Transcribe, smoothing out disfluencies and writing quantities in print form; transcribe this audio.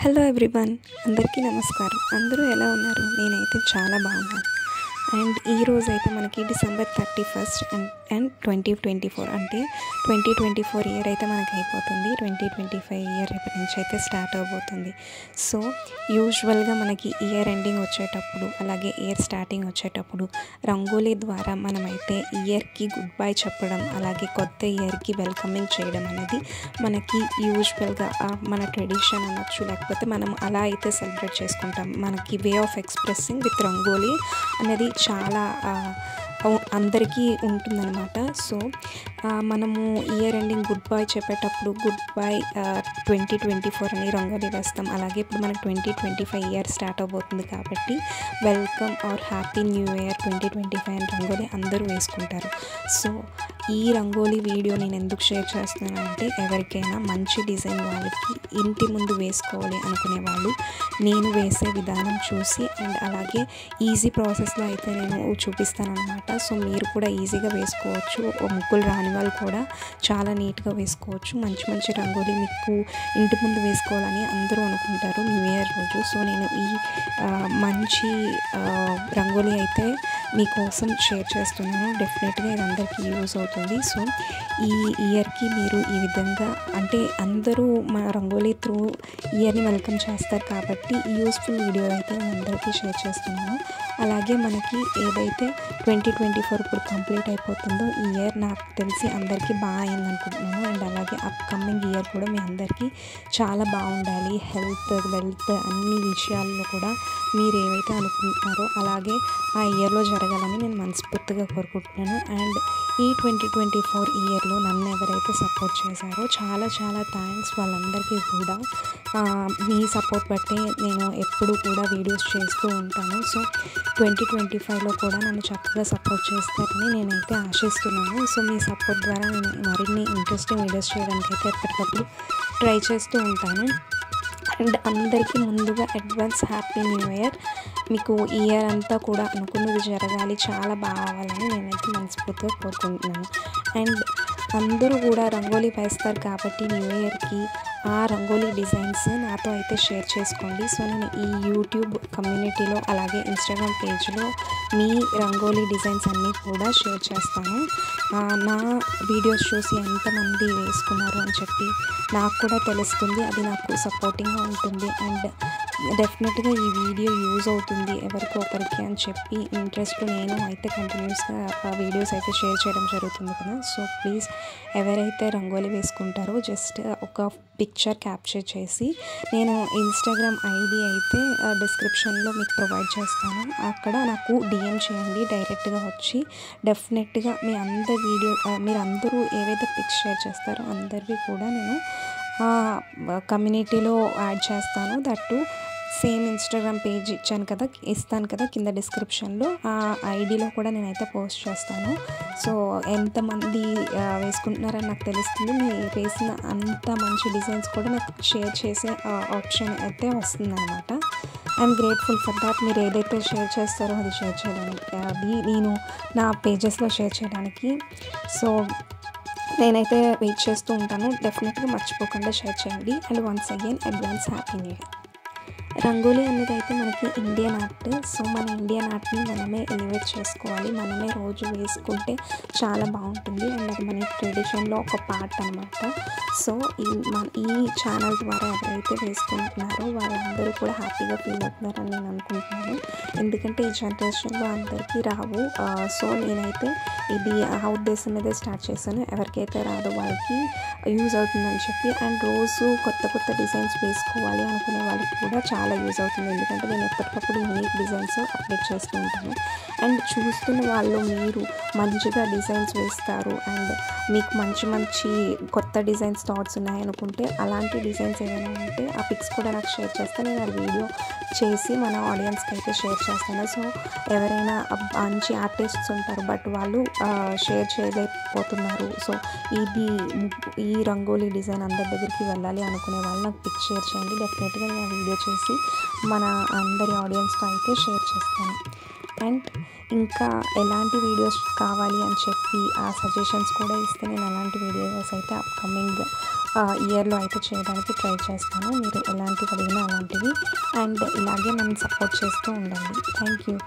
Hello everyone, అందరికీ నమస్కారం. అందరూ ఎలా ఉన్నారు? నేనైతే చాలా బాగున్నాను. అండ్ ఈరోజు అయితే మనకి December 31st అండ్ 2024 అంటే 2024 ఇయర్ అయితే మనకి అయిపోతుంది. 2025 ఇయర్ రేపటి నుంచి అయితే స్టార్ట్ అవబోతుంది. సో యూజువల్గా మనకి ఇయర్ ఎండింగ్ వచ్చేటప్పుడు అలాగే ఇయర్ స్టార్టింగ్ వచ్చేటప్పుడు రంగోలీ ద్వారా మనమైతే ఇయర్కి గుడ్ బై చెప్పడం అలాగే కొత్త ఇయర్కి వెల్కమింగ్ చేయడం అనేది మనకి యూజువల్గా మన ట్రెడిషన్ అనొచ్చు, లేకపోతే మనం అలా అయితే సెలబ్రేట్ చేసుకుంటాం. మనకి way of expressing with rangoli అనేది చాలా అందరికీ ఉంటుందన్నమాట. సో మనము ఇయర్ ఎండింగ్ గుడ్ బై చెప్పేటప్పుడు గుడ్ బై 2024 అని రంగోలీ వేస్తాం. అలాగే ఇప్పుడు మనకు 2025 ఇయర్ స్టార్ట్ అవబోతుంది కాబట్టి welcome our happy new year 2025 అని రంగోలీ అందరూ వేసుకుంటారు. సో ఈ రంగోలీ వీడియో నేను ఎందుకు షేర్ చేస్తున్నాను అంటే, ఎవరికైనా మంచి డిజైన్ వాళ్ళకి ఇంటి ముందు వేసుకోవాలి అనుకునే వాళ్ళు నేను వేసే విధానం చూసి అండ్ అలాగే ఈజీ ప్రాసెస్లో అయితే నేను చూపిస్తాను అనమాట. సో మీరు కూడా ఈజీగా వేసుకోవచ్చు. ముగ్గులు రాని వాళ్ళు కూడా చాలా నీట్గా వేసుకోవచ్చు. మంచి మంచి రంగోలీ మీకు ఇంటి ముందు వేసుకోవాలని అందరూ అనుకుంటారు న్యూ ఇయర్ రోజు. సో నేను ఈ మంచి రంగోలీ అయితే మీకోసం షేర్ చేస్తున్నాను. డెఫినెట్గా ఇది అందరికీ యూజ్ అవుతుంది. సో ఈ ఇయర్కి మీరు ఈ విధంగా అంటే అందరూ మా రంగోలీ త్రూ ఇయర్ని వెల్కమ్ చేస్తారు కాబట్టి ఈ యూస్ఫుల్ వీడియో అయితే నేను అందరికీ షేర్ చేస్తున్నాను. అలాగే మనకి ఏదైతే 2024 ఇప్పుడు కంప్లీట్ అయిపోతుందో ఈ ఇయర్ నాకు తెలిసి అందరికీ బాగా అయిందనుకుంటున్నాను. అండ్ అలాగే అప్కమింగ్ ఇయర్ కూడా మీ అందరికీ చాలా బాగుండాలి. హెల్త్, వెల్త్ అన్ని విషయాల్లో కూడా మీరు ఏవైతే అనుకుంటున్నారో అలాగే ఆ ఇయర్లో జరగాలని నేను మనస్ఫూర్తిగా కోరుకుంటున్నాను. అండ్ ఈ 2024 ఇయర్లో నన్ను ఎవరైతే సపోర్ట్ చేశారో చాలా చాలా థ్యాంక్స్ వాళ్ళందరికీ కూడా. మీ సపోర్ట్ బట్టే నేను ఎప్పుడు కూడా వీడియోస్ చేస్తూ ఉంటాను. సో 2025లో కూడా నన్ను చక్కగా సపోర్ట్ చేస్తారని నేనైతే ఆశిస్తున్నాను. సో మీ సపోర్ట్ ద్వారా నేను మరిన్ని ఇంట్రెస్టింగ్ వీడియోస్ చేయడానికి అయితే ఎప్పటికప్పుడు ట్రై చేస్తూ ఉంటాను. అండ్ అందరికీ ముందుగా అడ్వాన్స్ హ్యాపీ న్యూ ఇయర్. మీకు ఈ ఇయర్ అంతా కూడా అనుకున్నది జరగాలి, చాలా బాగాలని నేనైతే మనస్ఫూర్తిగా కోరుకుంటున్నాను. అండ్ అందరూ కూడా రంగోలీ వేస్తారు కాబట్టి న్యూ ఇయర్కి ఆ రంగోలీ డిజైన్స్ నాతో అయితే షేర్ చేసుకోండి. సో నేను ఈ యూట్యూబ్ కమ్యూనిటీలో అలాగే ఇన్స్టాగ్రామ్ పేజ్లో మీ రంగోలీ డిజైన్స్ అన్నీ కూడా షేర్ చేస్తాను. నా వీడియోస్ చూసి ఎంతమంది వేసుకున్నారు అని చెప్పి నాకు కూడా తెలుస్తుంది. అది నాకు సపోర్టింగ్గా ఉంటుంది. అండ్ డెఫినెట్గా ఈ వీడియో యూజ్ అవుతుంది ఎవరికో ఒకరికి అని చెప్పి ఇంట్రెస్ట్ నేను అయితే కంటిన్యూస్గా వీడియోస్ అయితే షేర్ చేయడం జరుగుతుంది కదా. సో ప్లీజ్ ఎవరైతే రంగోలీ వేసుకుంటారో జస్ట్ ఒక పిక్చర్ క్యాప్చర్ చేసి నేను ఇన్స్టాగ్రామ్ ఐడి అయితే డిస్క్రిప్షన్లో మీకు ప్రొవైడ్ చేస్తాను. అక్కడ నాకు డిఎం చేయండి. డైరెక్ట్గా వచ్చి డెఫినెట్గా మీ అందరి వీడియో మీరు అందరూ ఏవైతే పిక్స్ షేర్ చేస్తారో అందరివి కూడా నేను కమ్యూనిటీలో యాడ్ చేస్తాను. దట్టు సేమ్ ఇన్స్టాగ్రామ్ పేజ్ ఇస్తాను కదా కింద డిస్క్రిప్షన్లో. ఆ ఐడిలో కూడా నేనైతే పోస్ట్ చేస్తాను. సో ఎంతమంది వేసుకుంటున్నారని నాకు తెలుస్తుంది. మీరు వేసిన అంత మంచి డిజైన్స్ కూడా నాకు షేర్ చేసే ఆప్షన్ అయితే వస్తుందన్నమాట. I'm grateful for that. మీరు ఏదైతే షేర్ చేస్తారో అది షేర్ చేయడానికి, అది నేను నా పేజెస్లో షేర్ చేయడానికి. సో నేనైతే వెయిట్ చేస్తూ ఉంటాను. డెఫినెట్గా మర్చిపోకుండా షేర్ చేయండి. And once again advance happy new year. Rangoli అనేది అయితే మనకి ఇండియన్ ఆర్ట్. సో మన ఇండియన్ ఆర్ట్ని మనమే ఎలివేట్ చేసుకోవాలి. మనమే రోజు వేసుకుంటే చాలా బాగుంటుంది. అండ్ అది మన ట్రెడిషన్లో ఒక పార్ట్ అనమాట. సో ఈ ఛానల్ ద్వారా ఎవరైతే వేసుకుంటున్నారో వాళ్ళందరూ కూడా హ్యాపీగా ఫీల్ అవుతున్నారని నేను అనుకుంటున్నాను. ఎందుకంటే ఈ జనరేషన్లో అందరికీ రావు. సో నేనైతే ఇది ఆ ఉద్దేశం మీదే స్టార్ట్ చేశాను. ఎవరికైతే రాదో వాళ్ళకి యూజ్ అవుతుందని చెప్పి. అండ్ రోజు కొత్త కొత్త డిజైన్స్ వేసుకోవాలి అనుకునే వాళ్ళకి కూడా చాలా యూజ్ అవుతుంది. ఎందుకంటే నేను ఎప్పటికప్పుడు యూనిక్ డిజైన్స్ అప్డేట్ చేస్తూ ఉంటాను. అండ్ చూస్తున్న వాళ్ళు మీరు మంచిగా డిజైన్స్ వేస్తారు అండ్ మీకు మంచి మంచి కొత్త డిజైన్స్ థాట్స్ ఉన్నాయనుకుంటే అలాంటి డిజైన్స్ ఏమైనా ఉంటే ఆ పిక్స్ కూడా నాకు షేర్ చేస్తే నేను ఆ వీడియో చేసి మన ఆడియన్స్కి అయితే షేర్ చేస్తాను. సో ఎవరైనా మంచి ఆర్టిస్ట్స్ ఉంటారు బట్ వాళ్ళు షేర్ చేయలేకపోతున్నారు. సో ఈ రంగోలీ డిజైన్ అందరి దగ్గరికి వెళ్ళాలి అనుకునే వాళ్ళు నాకు పిక్ షేర్ చేయండి. డెఫినెట్గా నేను వీడియో చేసి మన అందరి ఆడియన్స్తో అయితే షేర్ చేస్తాను. అండ్ ఇంకా ఎలాంటి వీడియోస్ కావాలి అని చెప్పి ఆ సజెషన్స్ కూడా ఇస్తే నేను అలాంటి వీడియోస్ అయితే అప్కమింగ్ ఇయర్లో అయితే చేయడానికి ట్రై చేస్తాను. మీరు ఎలాంటివి అడిగినా అలాంటివి. అండ్ ఇలాగే నన్ను సపోర్ట్ చేస్తూ ఉండండి. Thank you.